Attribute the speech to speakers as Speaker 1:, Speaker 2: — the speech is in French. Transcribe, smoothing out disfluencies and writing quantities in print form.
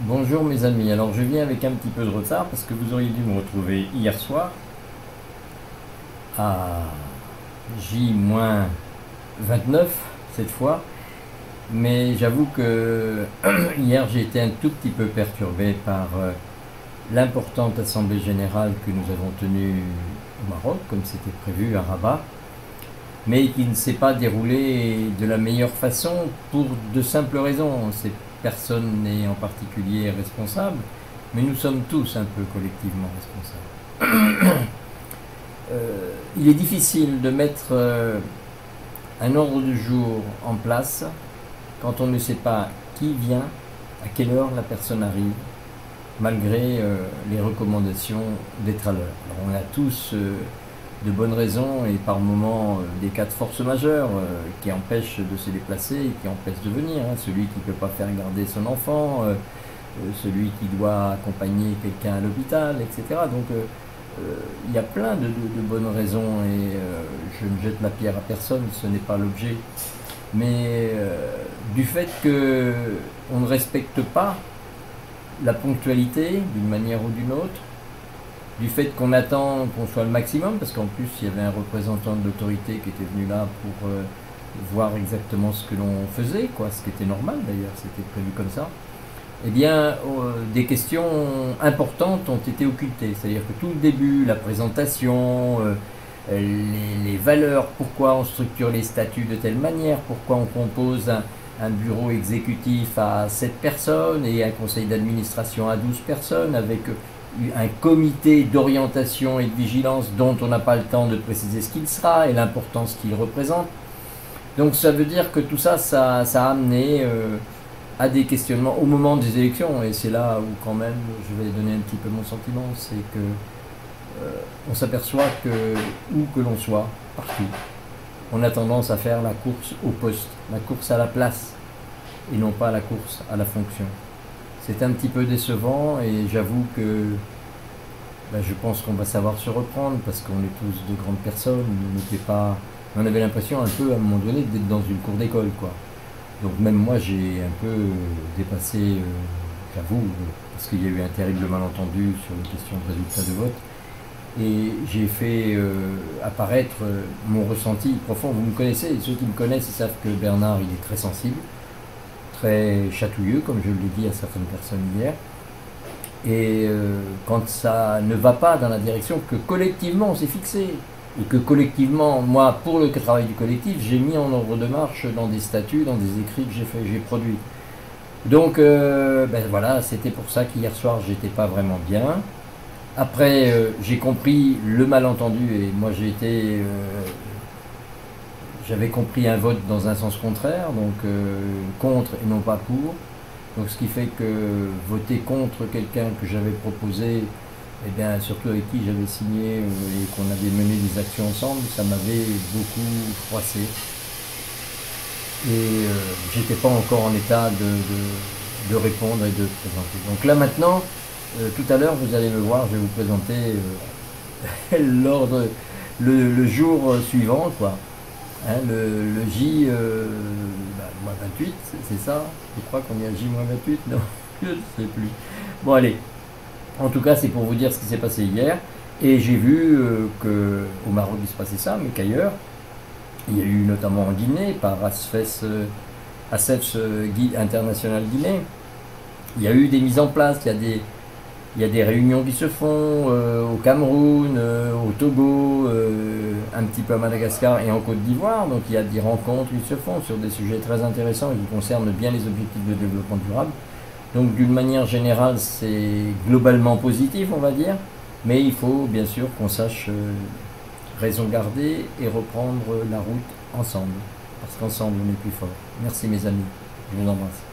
Speaker 1: Bonjour mes amis, alors je viens avec un petit peu de retard parce que vous auriez dû me retrouver hier soir à J-29 cette fois, mais j'avoue que hier j'ai été un tout petit peu perturbé par l'importante assemblée générale que nous avons tenue au Maroc, comme c'était prévu à Rabat, mais qui ne s'est pas déroulée de la meilleure façon pour de simples raisons. Personne n'est en particulier responsable, mais nous sommes tous un peu collectivement responsables. Il est difficile de mettre un ordre du jour en place quand on ne sait pas qui vient, à quelle heure la personne arrive, malgré les recommandations d'être à l'heure. Alors on a tous de bonnes raisons et par moments des cas de force majeure qui empêchent de se déplacer et qui empêchent de venir. Celui qui ne peut pas faire garder son enfant, celui qui doit accompagner quelqu'un à l'hôpital, etc. Donc il y a plein de bonnes raisons et je ne jette la pierre à personne, ce n'est pas l'objet. Mais du fait qu'on ne respecte pas la ponctualité d'une manière ou d'une autre, du fait qu'on attend qu'on soit le maximum, parce qu'en plus il y avait un représentant de l'autorité qui était venu là pour voir exactement ce que l'on faisait, ce qui était normal d'ailleurs, c'était prévu comme ça, eh bien des questions importantes ont été occultées, c'est-à-dire que tout le début, la présentation, les valeurs, pourquoi on structure les statuts de telle manière, pourquoi on compose un bureau exécutif à 7 personnes et un conseil d'administration à 12 personnes avec un comité d'orientation et de vigilance dont on n'a pas le temps de préciser ce qu'il sera et l'importance qu'il représente. Donc ça veut dire que tout ça, ça a amené à des questionnements au moment des élections, et c'est là où quand même je vais donner un petit peu mon sentiment, c'est que on s'aperçoit que où que l'on soit, partout, on a tendance à faire la course au poste, la course à la place, et non pas la course à la fonction. C'est un petit peu décevant et j'avoue que je pense qu'on va savoir se reprendre parce qu'on est tous de grandes personnes. On avait l'impression un peu à un moment donné d'être dans une cour d'école, quoi. Donc même moi j'ai un peu dépassé, j'avoue, parce qu'il y a eu un terrible malentendu sur les questions de résultats de vote. Et j'ai fait apparaître mon ressenti profond. Vous me connaissez, ceux qui me connaissent ils savent que Bernard il est très sensible, très chatouilleux, comme je l'ai dit à certaines personnes hier. Et quand ça ne va pas dans la direction que collectivement on s'est fixé, et que collectivement, moi, pour le travail du collectif, j'ai mis en ordre de marche dans des statuts, dans des écrits que j'ai produits. Donc, voilà, c'était pour ça qu'hier soir, j'étais pas vraiment bien. Après, j'ai compris le malentendu, et moi j'avais compris un vote dans un sens contraire, donc contre et non pas pour. Donc ce qui fait que voter contre quelqu'un que j'avais proposé, et bien surtout avec qui j'avais signé et qu'on avait mené des actions ensemble, ça m'avait beaucoup froissé. Et j'étais pas encore en état de répondre et de présenter. Donc là maintenant, tout à l'heure vous allez me voir, je vais vous présenter l'ordre, le jour suivant, quoi. Le J, moins 28, c'est ça? Je crois qu'on est à J-28, non, je ne sais plus. Bon allez, en tout cas c'est pour vous dire ce qui s'est passé hier, et j'ai vu qu'au Maroc il se passait ça, mais qu'ailleurs, il y a eu notamment en Guinée, par ASFES International Guinée, il y a eu des mises en place, il y a des réunions qui se font au Cameroun, au Togo, un petit peu à Madagascar et en Côte d'Ivoire. Donc il y a des rencontres qui se font sur des sujets très intéressants et qui concernent bien les objectifs de développement durable. Donc d'une manière générale, c'est globalement positif, on va dire. Mais il faut bien sûr qu'on sache raison garder et reprendre la route ensemble. Parce qu'ensemble, on est plus fort. Merci mes amis, je vous embrasse.